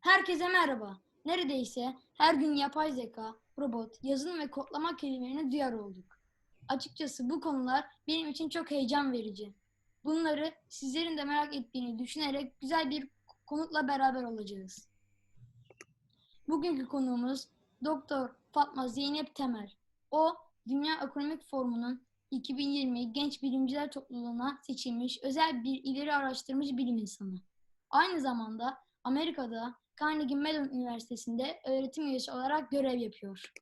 Herkese merhaba. Neredeyse her gün yapay zeka, robot, yazılım ve kodlama kelimelerini duyar olduk. Açıkçası bu konular benim için çok heyecan verici. Bunları sizlerin de merak ettiğini düşünerek güzel bir konukla beraber olacağız. Bugünkü konuğumuz Doktor Fatma Zeynep Temel. O, Dünya Ekonomik Forumu'nun 2020 Genç Bilimciler Topluluğu'na seçilmiş özel bir ileri araştırmacı bilim insanı. Aynı zamanda Amerika'da Carnegie Mellon Üniversitesi'nde öğretim üyesi olarak görev yapıyor.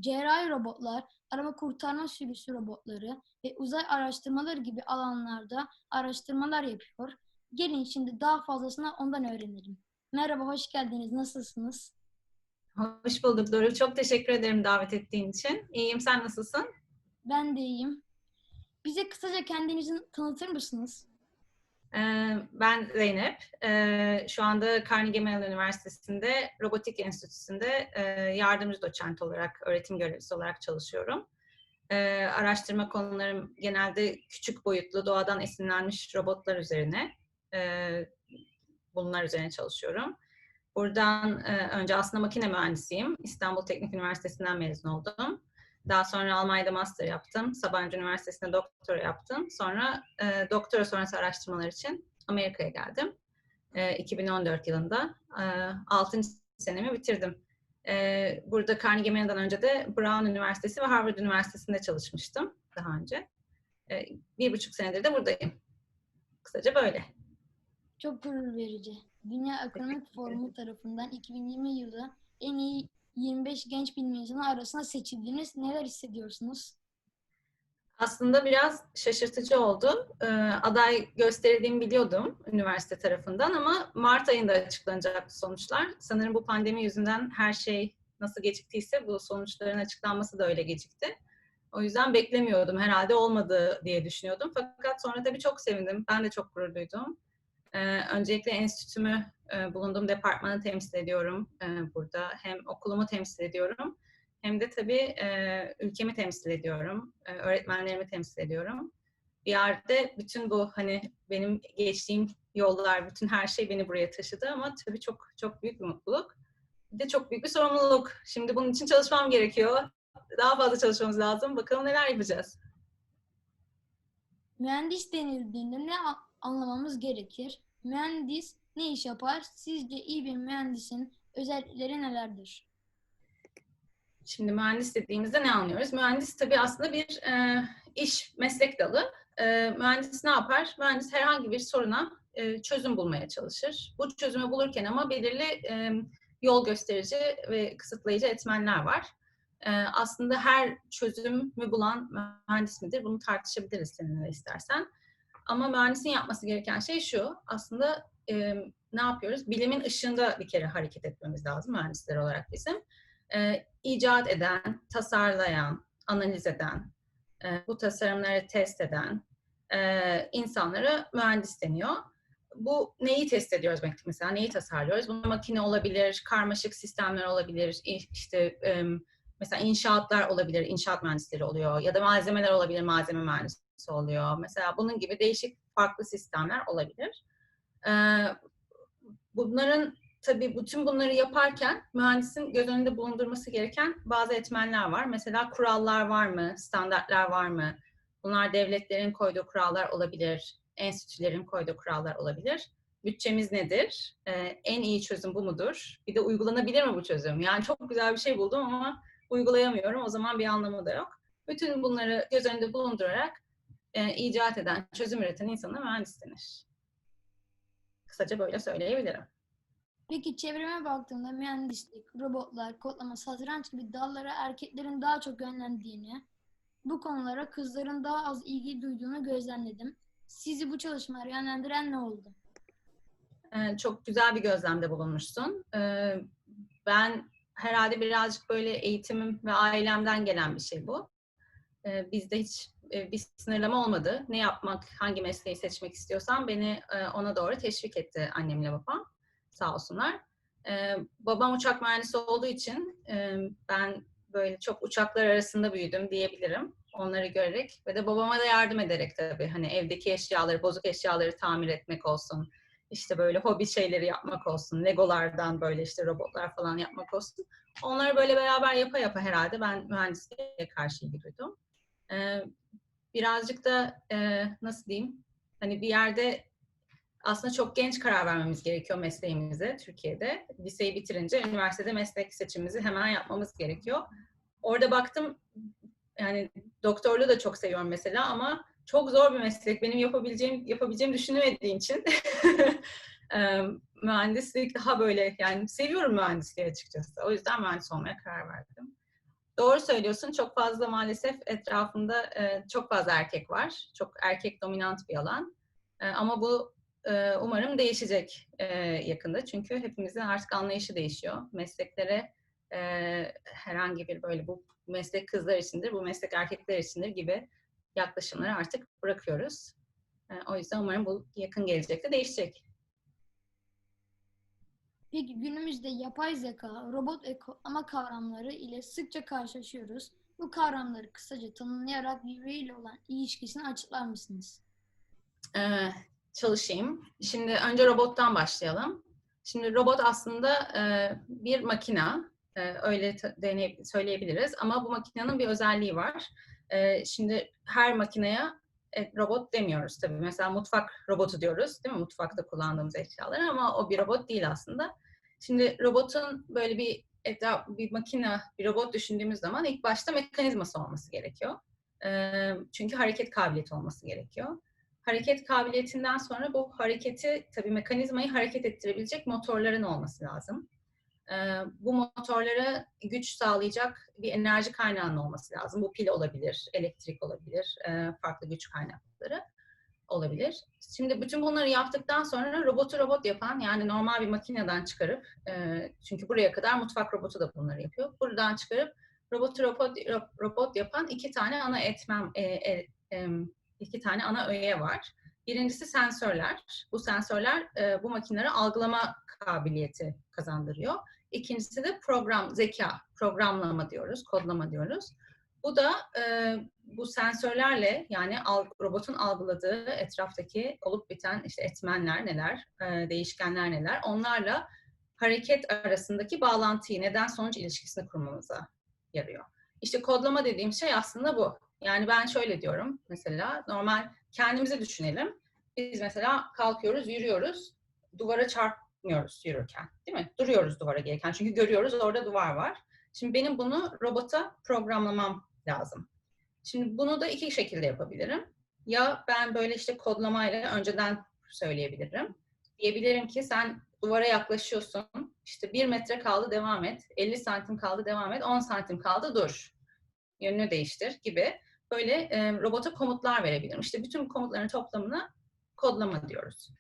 Cerrahi robotlar, arama kurtarma sürüsü robotları ve uzay araştırmaları gibi alanlarda araştırmalar yapıyor. Gelin şimdi daha fazlasını ondan öğrenelim. Merhaba, hoş geldiniz. Nasılsınız? Hoş bulduk Doruk. Çok teşekkür ederim davet ettiğin için. İyiyim, sen nasılsın? Ben de iyiyim. Bize kısaca kendinizi tanıtır mısınız? Ben Zeynep. Şu anda Carnegie Mellon Üniversitesi'nde Robotik Enstitüsü'nde yardımcı doçent olarak, öğretim görevlisi olarak çalışıyorum. Araştırma konularım genelde küçük boyutlu, doğadan esinlenmiş robotlar üzerine. Bunlar üzerine çalışıyorum. Buradan önce aslında makine mühendisiyim. İstanbul Teknik Üniversitesi'nden mezun oldum. Daha sonra Almanya'da master yaptım. Sabancı Üniversitesi'nde doktora yaptım. Sonra doktora sonrası araştırmalar için Amerika'ya geldim. 2014 yılında. 6. senemi bitirdim. Burada Carnegie Mellon'dan önce de Brown Üniversitesi ve Harvard Üniversitesi'nde çalışmıştım daha önce. 1,5 senedir de buradayım. Kısaca böyle. Çok gurur verici. Dünya Ekonomik Forumu tarafından 2020 yılı en iyi 25 genç bilim insanı arasında seçildiniz. Neler hissediyorsunuz? Aslında biraz şaşırtıcı oldu. Aday gösterildiğimi biliyordum üniversite tarafından ama Mart ayında açıklanacaktı sonuçlar. Sanırım bu pandemi yüzünden her şey nasıl geciktiyse bu sonuçların açıklanması da öyle gecikti. O yüzden beklemiyordum. Herhalde olmadı diye düşünüyordum. Fakat sonra tabii çok sevindim. Ben de çok gurur duydum. Öncelikle enstitümü, bulunduğum departmanı temsil ediyorum burada. Hem okulumu temsil ediyorum. Hem de tabii ülkemi temsil ediyorum, öğretmenlerimi temsil ediyorum. Bir yerde bütün bu hani benim geçtiğim yollar, bütün her şey beni buraya taşıdı ama tabii çok çok büyük bir mutluluk. Bir de çok büyük bir sorumluluk. Şimdi bunun için çalışmam gerekiyor. Daha fazla çalışmamız lazım. Bakalım neler yapacağız. Mühendis denildiğinde ne anlamamız gerekir? Mühendis ne iş yapar? Sizce iyi bir mühendisin özellikleri nelerdir? Şimdi mühendis dediğimizde ne anlıyoruz? Mühendis tabii aslında bir iş, meslek dalı. Mühendis ne yapar? Mühendis herhangi bir soruna çözüm bulmaya çalışır. Bu çözümü bulurken ama belirli yol gösterici ve kısıtlayıcı etmenler var. Aslında her çözümü bulan mühendis midir? Bunu tartışabiliriz seninle istersen. Ama mühendisin yapması gereken şey şu. Aslında ne yapıyoruz? Bilimin ışığında bir kere hareket etmemiz lazım mühendisler olarak bizim. İcat eden, tasarlayan, analiz eden, bu tasarımları test eden insanlara mühendis deniyor. Bu neyi test ediyoruz mesela? Neyi tasarlıyoruz? Bu makine olabilir, karmaşık sistemler olabilir, işte mesela inşaatlar olabilir, inşaat mühendisleri oluyor ya da malzemeler olabilir, malzeme mühendisi oluyor. Mesela bunun gibi değişik farklı sistemler olabilir. Bunların tabii bütün bunları yaparken mühendisin göz önünde bulundurması gereken bazı etmenler var. Mesela kurallar var mı? Standartlar var mı? Bunlar devletlerin koyduğu kurallar olabilir. Enstitülerin koyduğu kurallar olabilir. Bütçemiz nedir? En iyi çözüm bu mudur? Bir de uygulanabilir mi bu çözüm? Yani çok güzel bir şey buldum ama uygulayamıyorum. O zaman bir anlamı da yok. Bütün bunları göz önünde bulundurarak icat eden, çözüm üreten insana mühendis denir. Kısaca böyle söyleyebilirim. Peki çevreme baktığımda mühendislik, robotlar, kodlama, satranç gibi dallara erkeklerin daha çok yönlendiğini, bu konulara kızların daha az ilgi duyduğunu gözlemledim. Sizi bu çalışmalara yönlendiren ne oldu? Çok güzel bir gözlemde bulunmuşsun. Ben herhalde birazcık böyle eğitimim ve ailemden gelen bir şey bu. Bizde hiç bir sınırlama olmadı. Ne yapmak, hangi mesleği seçmek istiyorsam beni ona doğru teşvik etti annemle babam. Sağ olsunlar. Babam uçak mühendisi olduğu için ben böyle çok uçaklar arasında büyüdüm diyebilirim. Onları görerek ve de babama da yardım ederek tabii. Hani evdeki eşyaları, bozuk eşyaları tamir etmek olsun işte böyle hobi şeyleri yapmak olsun, Legolardan böyle işte robotlar falan yapmak olsun. Onları böyle beraber yapa yapa herhalde ben mühendisliğe karşı ilgi duydum. Birazcık da nasıl diyeyim, hani bir yerde aslında çok genç karar vermemiz gerekiyor mesleğimize Türkiye'de. Liseyi bitirince üniversitede meslek seçimimizi hemen yapmamız gerekiyor. Orada baktım, yani doktorluğu da çok seviyorum mesela ama çok zor bir meslek. Benim yapabileceğimi düşünemediğim için mühendislik daha böyle, yani seviyorum mühendisliği açıkçası. O yüzden mühendis olmaya karar verdim. Doğru söylüyorsun. Çok fazla maalesef etrafında çok fazla erkek var. Çok erkek dominant bir alan. Ama bu umarım değişecek yakında. Çünkü hepimizin artık anlayışı değişiyor. Mesleklere herhangi bir böyle bu meslek kızlar içindir, bu meslek erkekler içindir gibi yaklaşımları artık bırakıyoruz. O yüzden umarım bu yakın gelecekte değişecek. Peki günümüzde yapay zeka, robot ve kodlama kavramları ile sıkça karşılaşıyoruz. Bu kavramları kısaca tanımlayarak birbiriyle olan ilişkisini açıklar mısınız? Çalışayım. Şimdi önce robottan başlayalım. Şimdi robot aslında bir makina, öyle söyleyebiliriz. Ama bu makinenin bir özelliği var. Şimdi her makineye robot demiyoruz tabii. Mesela mutfak robotu diyoruz, değil mi? Mutfakta kullandığımız eşyalar, ama o bir robot değil aslında. Şimdi robotun böyle bir makine, bir robot düşündüğümüz zaman ilk başta mekanizması olması gerekiyor. Çünkü hareket kabiliyeti olması gerekiyor. Hareket kabiliyetinden sonra bu hareketi, tabii mekanizmayı hareket ettirebilecek motorların olması lazım. Bu motorlara güç sağlayacak bir enerji kaynağının olması lazım. Bu pil olabilir, elektrik olabilir, farklı güç kaynakları olabilir. Şimdi bütün bunları yaptıktan sonra robotu robot yapan, yani normal bir makineden çıkarıp, çünkü buraya kadar mutfak robotu da bunları yapıyor. Buradan çıkarıp robotu robot yapan iki tane ana iki tane ana öğe var. Birincisi sensörler. Bu sensörler bu makineleri algılama kabiliyeti kazandırıyor. İkincisi de zeka, programlama diyoruz, kodlama diyoruz. Bu da bu sensörlerle, yani robotun algıladığı etraftaki olup biten işte etmenler neler, değişkenler neler, onlarla hareket arasındaki bağlantıyı, neden sonuç ilişkisini kurmamıza yarıyor. İşte kodlama dediğim şey aslında bu. Yani ben şöyle diyorum mesela, normal kendimizi düşünelim. Biz mesela kalkıyoruz, yürüyoruz, duvara çarpmıyoruz yürürken, değil mi? Duruyoruz duvara gelirken, çünkü görüyoruz orada duvar var. Şimdi benim bunu robota programlamam lazım. Şimdi bunu da iki şekilde yapabilirim. Ya ben böyle işte kodlamayla önceden söyleyebilirim. Diyebilirim ki sen duvara yaklaşıyorsun, işte 1 metre kaldı devam et, 50 santim kaldı devam et, 10 santim kaldı dur, yönünü değiştir gibi böyle robota komutlar verebilirim. İşte bütün komutların toplamına kodlama diyoruz.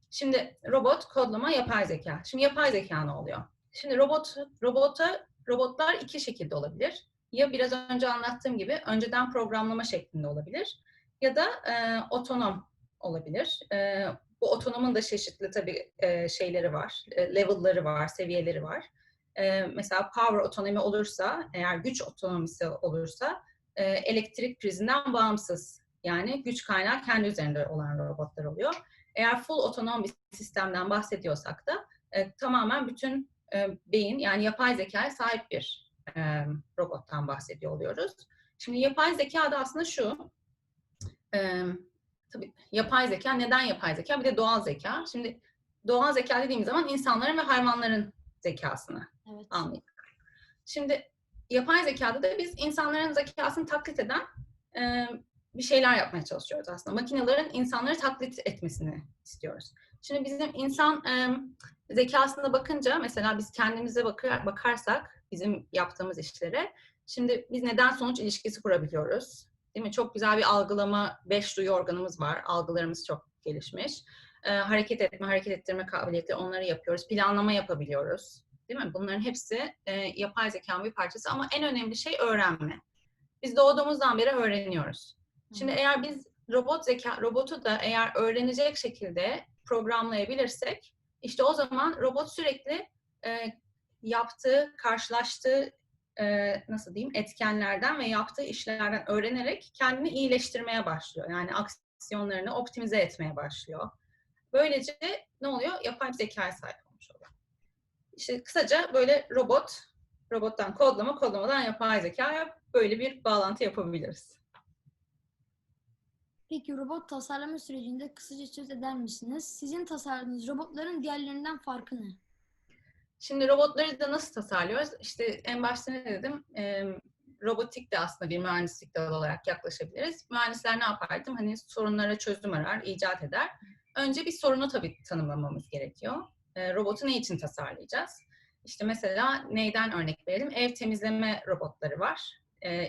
Şimdi robot, kodlama, yapay zeka. Şimdi yapay zeka ne oluyor? Şimdi robotlar iki şekilde olabilir. Ya biraz önce anlattığım gibi önceden programlama şeklinde olabilir, ya da otonom olabilir. Bu otonomun da çeşitli tabii şeyleri var, level'ları var, seviyeleri var. Mesela power otonomi olursa, eğer güç otonomisi olursa elektrik prizinden bağımsız, yani güç kaynağı kendi üzerinde olan robotlar oluyor. Eğer full otonom bir sistemden bahsediyorsak da tamamen bütün beyin, yani yapay zekaya sahip bir robottan bahsediyor oluyoruz. Şimdi yapay zeka da aslında şu, tabii yapay zeka, neden yapay zeka? Bir de doğal zeka. Şimdi doğal zeka dediğimiz zaman insanların ve hayvanların zekasını anlıyoruz. Şimdi yapay zekada da biz insanların zekasını taklit eden bir şeyler yapmaya çalışıyoruz aslında. Makinelerin insanları taklit etmesini istiyoruz. Şimdi bizim insan zekasına bakınca, mesela biz kendimize bakarsak bizim yaptığımız işlere, şimdi biz neden sonuç ilişkisi kurabiliyoruz. Değil mi? Çok güzel bir algılama, 5 duyu organımız var. Algılarımız çok gelişmiş. Hareket etme, hareket ettirme kabiliyeti, onları yapıyoruz. Planlama yapabiliyoruz. Değil mi? Bunların hepsi yapay zekanın bir parçası, ama en önemli şey öğrenme. Biz doğduğumuzdan beri öğreniyoruz. Şimdi eğer biz robotu da eğer öğrenecek şekilde programlayabilirsek, işte o zaman robot sürekli yaptığı, karşılaştığı nasıl diyeyim, etkenlerden ve yaptığı işlerden öğrenerek kendini iyileştirmeye başlıyor. Yani aksiyonlarını optimize etmeye başlıyor. Böylece ne oluyor? Yapay bir zekaya sahip olmuş oluyor. İşte kısaca böyle robottan kodlama, kodlamadan yapay zekaya böyle bir bağlantı yapabiliriz. Peki robot tasarlama sürecinde kısaca söz eder misiniz? Sizin tasarladığınız robotların diğerlerinden farkı ne? Şimdi robotları da nasıl tasarlıyoruz? İşte en başta ne dedim? Robotik de aslında bir mühendislik dalı olarak yaklaşabiliriz. Mühendisler ne yapardım? Hani sorunlara çözüm arar, icat eder. Önce bir sorunu tabii tanımlamamız gerekiyor. Robotu ne için tasarlayacağız? İşte mesela neyden örnek verelim? Ev temizleme robotları var.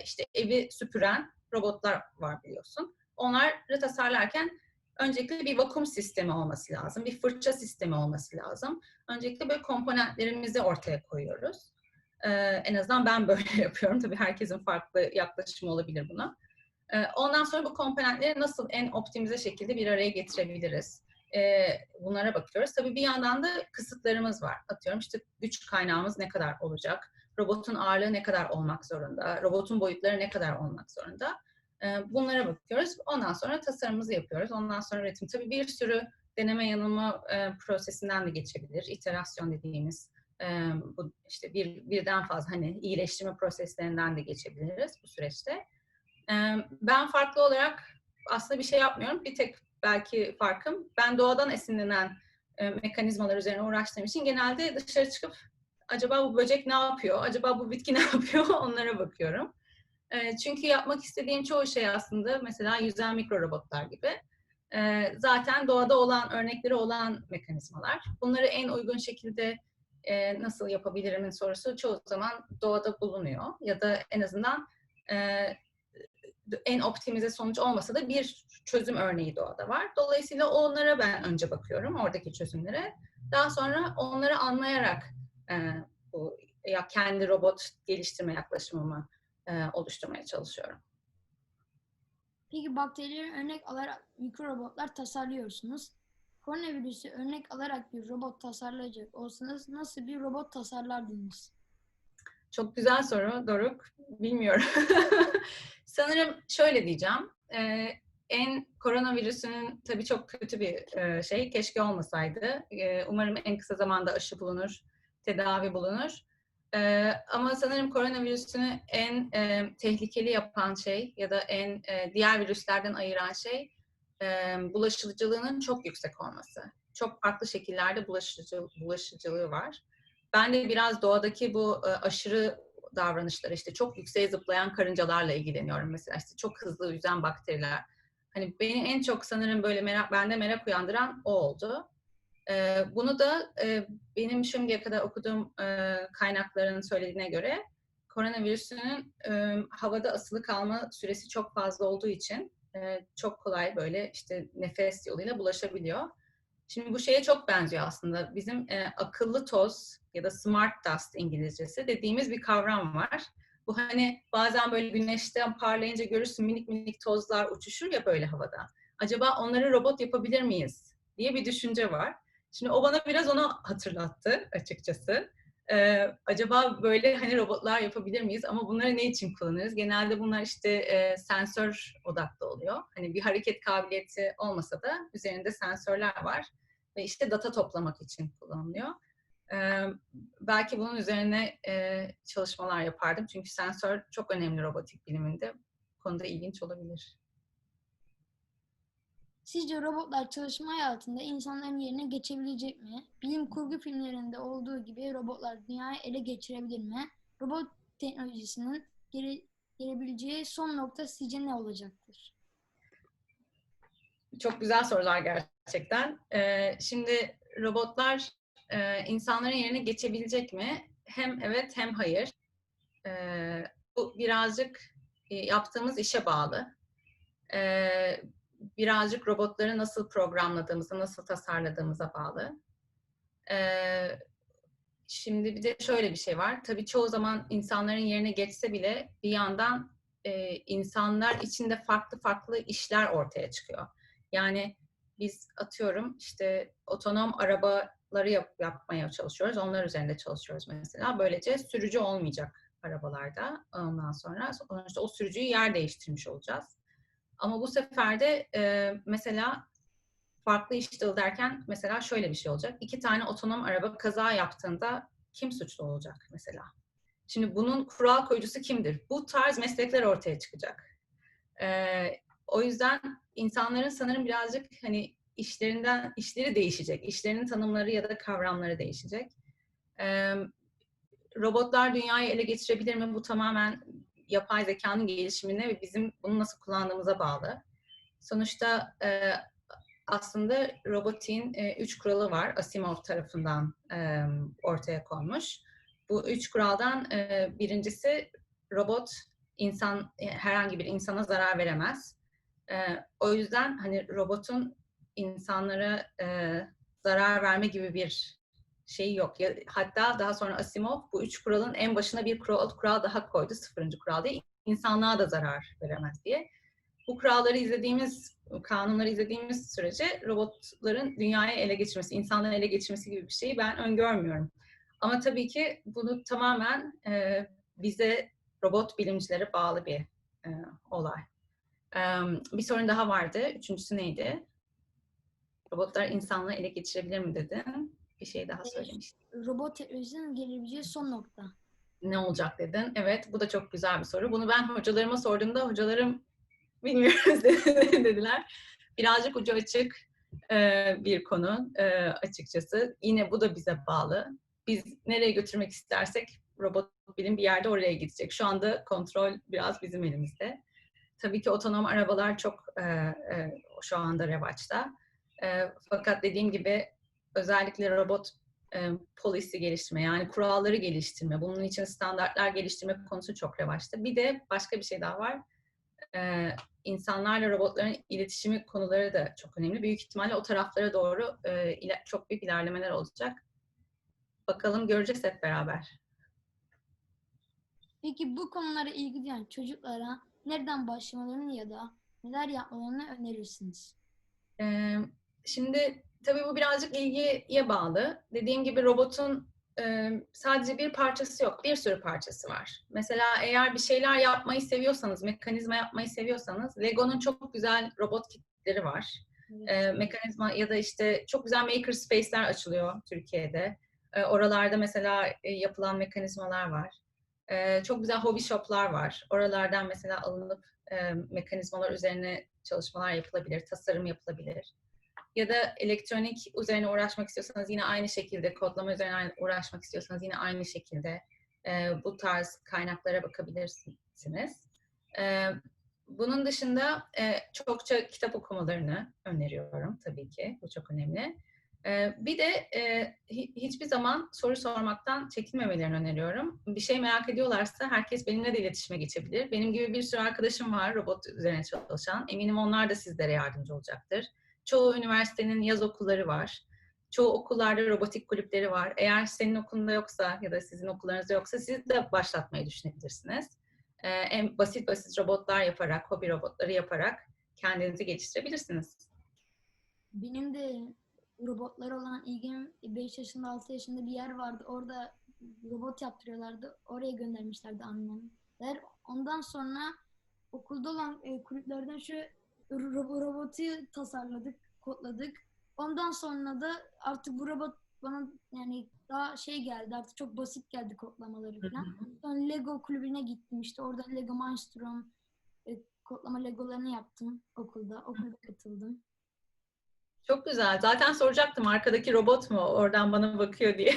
İşte evi süpüren robotlar var biliyorsun. Onları tasarlarken öncelikle bir vakum sistemi olması lazım, bir fırça sistemi olması lazım. Öncelikle böyle komponentlerimizi ortaya koyuyoruz. En azından ben böyle yapıyorum. Tabii herkesin farklı yaklaşımı olabilir buna. Ondan sonra bu komponentleri nasıl en optimize şekilde bir araya getirebiliriz? Bunlara bakıyoruz. Tabii bir yandan da kısıtlarımız var. Atıyorum işte güç kaynağımız ne kadar olacak? Robotun ağırlığı ne kadar olmak zorunda? Robotun boyutları ne kadar olmak zorunda? Bunlara bakıyoruz. Ondan sonra tasarımımızı yapıyoruz. Ondan sonra üretim. Tabii bir sürü deneme yanılma prosesinden de geçebilir. İterasyon dediğimiz bu işte birden fazla hani iyileştirme proseslerinden de geçebiliriz bu süreçte. Ben farklı olarak aslında bir şey yapmıyorum. Bir tek belki farkım, ben doğadan esinlenen mekanizmalar üzerine uğraştığım için genelde dışarı çıkıp acaba bu böcek ne yapıyor, acaba bu bitki ne yapıyor onlara bakıyorum. Çünkü yapmak istediğim çoğu şey aslında mesela yüzen mikro robotlar gibi. Zaten doğada olan, örnekleri olan mekanizmalar. Bunları en uygun şekilde nasıl yapabilirimin sorusu çoğu zaman doğada bulunuyor. Ya da en azından en optimize sonuç olmasa da bir çözüm örneği doğada var. Dolayısıyla onlara ben önce bakıyorum, oradaki çözümlere. Daha sonra onları anlayarak bu ya kendi robot geliştirme yaklaşımımı oluşturmaya çalışıyorum. Peki bakterileri örnek alarak mikro robotlar tasarlıyorsunuz. Koronavirüsü örnek alarak bir robot tasarlayacak olsanız nasıl bir robot tasarlardınız? Çok güzel soru Doruk. Bilmiyorum. Sanırım şöyle diyeceğim. Koronavirüsünün tabii çok kötü bir şey. Keşke olmasaydı. Umarım en kısa zamanda aşı bulunur, tedavi bulunur. Ama sanırım koronavirüsünü en tehlikeli yapan şey ya da en diğer virüslerden ayıran şey bulaşıcılığının çok yüksek olması. Çok farklı şekillerde bulaşıcılığı var. Ben de biraz doğadaki bu aşırı davranışlar, işte çok yükseğe zıplayan karıncalarla ilgileniyorum mesela, işte çok hızlı yüzen bakteriler. Hani beni en çok sanırım böyle bende merak uyandıran o oldu. Bunu da benim şimdiye kadar okuduğum kaynakların söylediğine göre koronavirüsünün havada asılı kalma süresi çok fazla olduğu için çok kolay böyle işte nefes yoluyla bulaşabiliyor. Şimdi bu şeye çok benziyor aslında. Bizim akıllı toz ya da smart dust İngilizcesi dediğimiz bir kavram var. Bu hani bazen böyle güneşten parlayınca görürsün minik minik tozlar uçuşur ya böyle havada. Acaba onları robot yapabilir miyiz diye bir düşünce var. Şimdi o bana biraz onu hatırlattı açıkçası. Acaba böyle hani robotlar yapabilir miyiz ama bunları ne için kullanırız? Genelde bunlar işte sensör odaklı oluyor. Hani bir hareket kabiliyeti olmasa da üzerinde sensörler var ve işte data toplamak için kullanılıyor. Belki bunun üzerine çalışmalar yapardım. Çünkü sensör çok önemli robotik biliminde. Bu konuda ilginç olabilir. Sizce robotlar çalışma hayatında insanların yerine geçebilecek mi? Bilim kurgu filmlerinde olduğu gibi robotlar dünyayı ele geçirebilir mi? Robot teknolojisinin gelebileceği son nokta sizce ne olacaktır? Çok güzel sorular gerçekten. Şimdi robotlar insanların yerine geçebilecek mi? Hem evet hem hayır. Bu birazcık yaptığımız işe bağlı. Birazcık robotları nasıl programladığımıza, nasıl tasarladığımıza bağlı. Şimdi bir de şöyle bir şey var. Tabii çoğu zaman insanların yerine geçse bile bir yandan insanlar içinde farklı farklı işler ortaya çıkıyor. Yani biz atıyorum işte otonom arabaları yapmaya çalışıyoruz. Onlar üzerinde çalışıyoruz mesela. Böylece sürücü olmayacak arabalarda. Ondan sonra sonuçta o sürücüyü yer değiştirmiş olacağız. Ama bu sefer de mesela farklı iş dalı derken mesela şöyle bir şey olacak. 2 tane otonom araba kaza yaptığında kim suçlu olacak mesela? Şimdi bunun kural koyucusu kimdir? Bu tarz meslekler ortaya çıkacak. O yüzden insanların sanırım birazcık hani işleri değişecek. İşlerinin tanımları ya da kavramları değişecek. Robotlar dünyayı ele geçirebilir mi? Bu tamamen yapay zekanın gelişimine ve bizim bunu nasıl kullandığımıza bağlı. Sonuçta aslında robotiğin 3 kuralı var. Asimov tarafından ortaya konmuş. Bu 3 kuraldan birincisi robot herhangi bir insana zarar veremez. O yüzden hani robotun insanlara zarar verme gibi bir şeyi yok. Hatta daha sonra Asimov bu 3 kuralın en başına bir kural daha koydu. 0. kural diye. İnsanlığa da zarar veremez diye. Bu kanunları izlediğimiz sürece robotların dünyayı ele geçirmesi, insanları ele geçirmesi gibi bir şeyi ben öngörmüyorum. Ama tabii ki bunu tamamen bize robot bilimcilere bağlı bir olay. Bir sorun daha vardı. Üçüncüsü neydi? Robotlar insanlığı ele geçirebilir mi dedin? Bir şey daha söylemiştin. Robot teknolojisinin gelebileceği son nokta. Ne olacak dedin? Evet, bu da çok güzel bir soru. Bunu ben hocalarıma sorduğumda hocalarım bilmiyoruz dediler. Birazcık ucu açık bir konu açıkçası. Yine bu da bize bağlı. Biz nereye götürmek istersek robot bilim bir yerde oraya gidecek. Şu anda kontrol biraz bizim elimizde. Tabii ki otonom arabalar çok şu anda revaçta. Fakat dediğim gibi özellikle robot policy geliştirme, yani kuralları geliştirme, bunun için standartlar geliştirme konusu çok revaçta. Bir de başka bir şey daha var. İnsanlarla robotların iletişimi konuları da çok önemli. Büyük ihtimalle o taraflara doğru çok büyük ilerlemeler olacak. Bakalım, göreceğiz hep beraber. Peki bu konulara ilgi duyan çocuklara nereden başlamalarını ya da neler yapmalarını önerirsiniz? Şimdi tabii bu birazcık ilgiye bağlı. Dediğim gibi robotun sadece bir parçası yok, bir sürü parçası var. Mesela eğer bir şeyler yapmayı seviyorsanız, mekanizma yapmayı seviyorsanız, Lego'nun çok güzel robot kitleri var. Evet. Mekanizma ya da işte çok güzel makerspace'ler açılıyor Türkiye'de. Oralarda mesela yapılan mekanizmalar var. Çok güzel hobby shop'lar var. Oralardan mesela alınıp mekanizmalar üzerine çalışmalar yapılabilir, tasarım yapılabilir. Ya da elektronik üzerine uğraşmak istiyorsanız yine aynı şekilde, kodlama üzerine uğraşmak istiyorsanız yine aynı şekilde bu tarz kaynaklara bakabilirsiniz. Bunun dışında çokça kitap okumalarını öneriyorum tabii ki. Bu çok önemli. Bir de hiçbir zaman soru sormaktan çekinmemelerini öneriyorum. Bir şey merak ediyorlarsa herkes benimle de iletişime geçebilir. Benim gibi bir sürü arkadaşım var robot üzerine çalışan. Eminim onlar da sizlere yardımcı olacaktır. Çoğu üniversitenin yaz okulları var. Çoğu okullarda robotik kulüpleri var. Eğer senin okulunda yoksa ya da sizin okullarınızda yoksa siz de başlatmayı düşünebilirsiniz. En basit robotlar yaparak, hobi robotları yaparak kendinizi geliştirebilirsiniz. Benim de robotlara olan ilgim 5 yaşında 6 yaşında bir yer vardı. Orada robot yaptırıyorlardı. Oraya göndermişlerdi annemler. Ondan sonra okulda olan kulüplerden şu robotu tasarladık, kodladık. Ondan sonra da artık bu robot bana yani daha şey geldi. Artık çok basit geldi kodlamaları falan. Sonra Lego kulübüne gittim. İşte orada Lego Mindstorm kodlama Legolarını yaptım okulda. Okulda katıldım. Çok güzel. Zaten soracaktım arkadaki robot mu oradan bana bakıyor diye.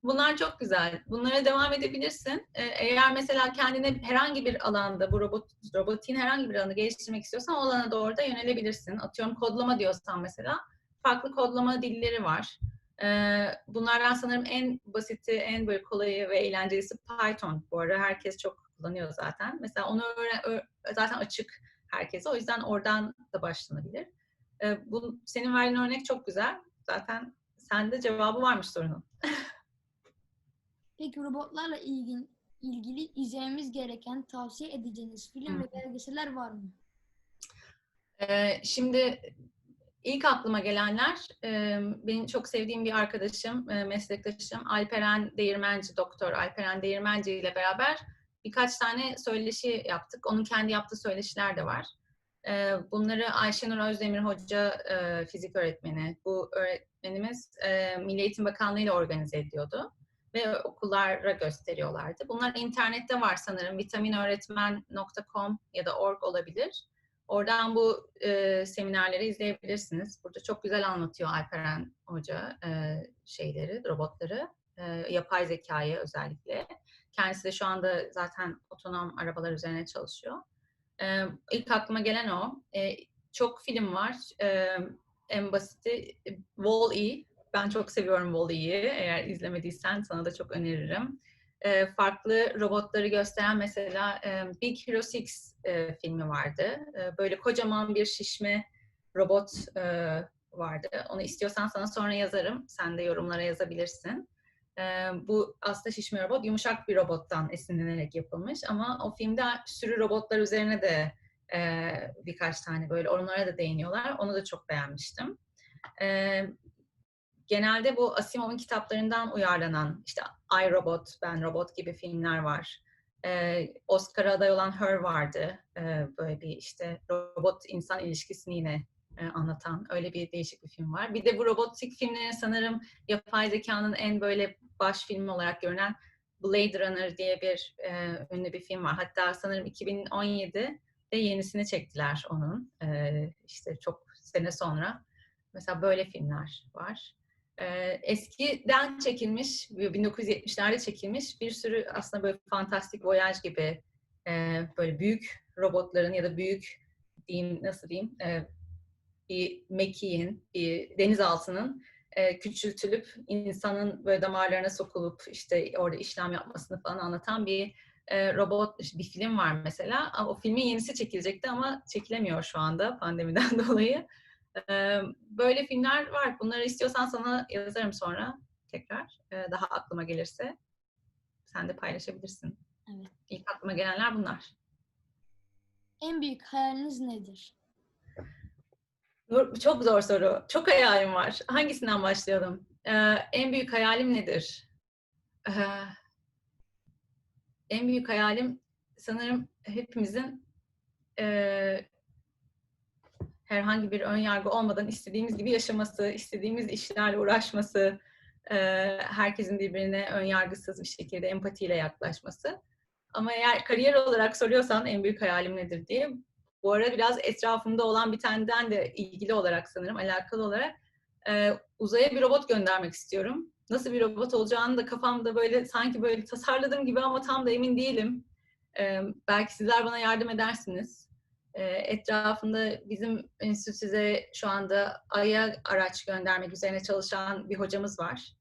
Bunlar çok güzel. Bunlara devam edebilirsin. Eğer mesela kendine herhangi bir alanda bu robotiğin herhangi bir alanı geliştirmek istiyorsan o alana doğru da yönelebilirsin. Atıyorum kodlama diyorsan mesela farklı kodlama dilleri var. Bunlardan sanırım en basiti, en böyle kolayı ve eğlencelisi Python. Bu arada herkes çok kullanıyor zaten. Mesela onu zaten açık herkese. O yüzden oradan da başlanabilir. Senin verdiğin örnek çok güzel. Zaten sende cevabı varmış sorunun. Peki robotlarla ilgili izlememiz gereken tavsiye edeceğiniz film ve belgeseller var mı? Şimdi ilk aklıma gelenler benim çok sevdiğim bir arkadaşım, meslektaşım Alperen Değirmenci, Doktor Alperen Değirmenci ile beraber birkaç tane söyleşi yaptık. Onun kendi yaptığı söyleşiler de var. Bunları Ayşenur Özdemir Hoca, fizik öğretmeni, bu öğretmenimiz Milli Eğitim Bakanlığı ile organize ediyordu ve okullara gösteriyorlardı. Bunlar internette var sanırım, vitaminöğretmen.com ya da org olabilir. Oradan bu seminerleri izleyebilirsiniz. Burada çok güzel anlatıyor Alperen Hoca robotları, yapay zekayı özellikle. Kendisi de şu anda zaten otonom arabalar üzerine çalışıyor. İlk aklıma gelen o. Çok film var. En basiti Wall-E. Ben çok seviyorum Wall-E'yi. Eğer izlemediysen sana da çok öneririm. Farklı robotları gösteren mesela Big Hero 6 filmi vardı. Böyle kocaman bir şişme robot vardı. Onu istiyorsan sana sonra yazarım. Sen de yorumlara yazabilirsin. Bu aslında şişme robot yumuşak bir robottan esinlenerek yapılmış ama o filmde sürü robotlar üzerine de birkaç tane böyle onlara da değiniyorlar. Onu da çok beğenmiştim. Genelde bu Asimov'un kitaplarından uyarlanan işte I, Robot, Ben Robot gibi filmler var. Oscar'a aday olan Her vardı. Böyle bir işte robot-insan ilişkisini yine anlatan öyle bir değişik bir film var. Bir de bu robotik filmlerin sanırım yapay zekanın en böyle baş filmi olarak görünen Blade Runner diye bir ünlü bir film var. Hatta sanırım 2017'de yenisini çektiler onun. İşte çok sene sonra. Mesela böyle filmler var. Eskiden çekilmiş, 1970'lerde çekilmiş bir sürü aslında böyle Fantastic Voyage gibi böyle büyük robotların ya da büyük diyeyim, nasıl diyeyim, bir mekiğin, bir denizaltının küçültülüp insanın böyle damarlarına sokulup işte orada işlem yapmasını falan anlatan bir robot bir film var mesela. O filmin yenisi çekilecekti ama çekilemiyor şu anda pandemiden dolayı. Böyle filmler var. Bunları istiyorsan sana yazarım sonra tekrar. Daha aklıma gelirse sen de paylaşabilirsin. Evet. İlk aklıma gelenler bunlar. En büyük hayaliniz nedir? Çok zor soru. Çok hayalim var. Hangisinden başlayalım? En büyük hayalim nedir? Ee, En büyük hayalim sanırım hepimizin herhangi bir ön yargı olmadan istediğimiz gibi yaşaması, istediğimiz işlerle uğraşması, herkesin birbirine ön yargısız bir şekilde empatiyle yaklaşması. Ama eğer kariyer olarak soruyorsan en büyük hayalim nedir diye, bu ara biraz etrafımda olan bir taneden de ilgili olarak sanırım, alakalı olarak uzaya bir robot göndermek istiyorum. Nasıl bir robot olacağını da kafamda böyle sanki böyle tasarladığım gibi ama tam da emin değilim. Belki sizler bana yardım edersiniz. Etrafında bizim enstitüde şu anda Ay'a araç göndermek üzerine çalışan bir hocamız var.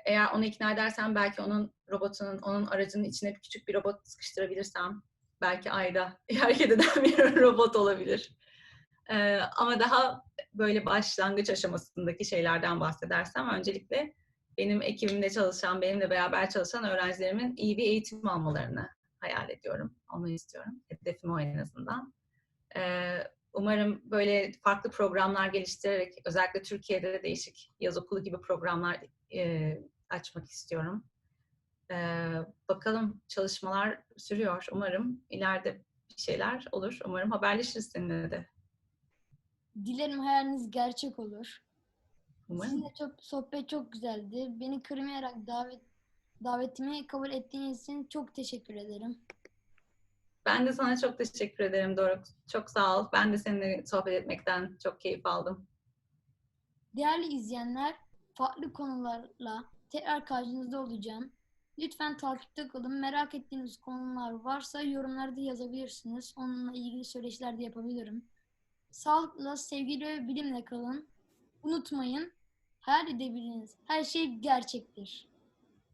Eğer onu ikna edersem belki onun aracının içine küçük bir robot sıkıştırabilirsem belki Ay'da hareket eden bir robot olabilir. Ama daha böyle başlangıç aşamasındaki şeylerden bahsedersem öncelikle benim ekibimde çalışan, benimle beraber çalışan öğrencilerimin iyi bir eğitim almalarını hayal ediyorum. Onu istiyorum. Hedefim o en azından. Umarım böyle farklı programlar geliştirerek özellikle Türkiye'de de değişik yaz okulu gibi programlar açmak istiyorum. Bakalım çalışmalar sürüyor. Umarım ileride bir şeyler olur. Umarım haberleşiriz seninle de. Dilerim hayaliniz gerçek olur. Umarım. Sizinle sohbet çok güzeldi. Beni kırmayarak davetimi kabul ettiğiniz için çok teşekkür ederim. Ben de sana çok teşekkür ederim Doruk. Çok sağ ol. Ben de seninle sohbet etmekten çok keyif aldım. Değerli izleyenler, farklı konularla tekrar karşınızda olacağım. Lütfen takipte kalın. Merak ettiğiniz konular varsa yorumlarda yazabilirsiniz. Onunla ilgili söyleşiler de yapabilirim. Sağlıkla, sevgiyle ve bilimle kalın. Unutmayın, hayal edebildiğiniz her şey gerçektir.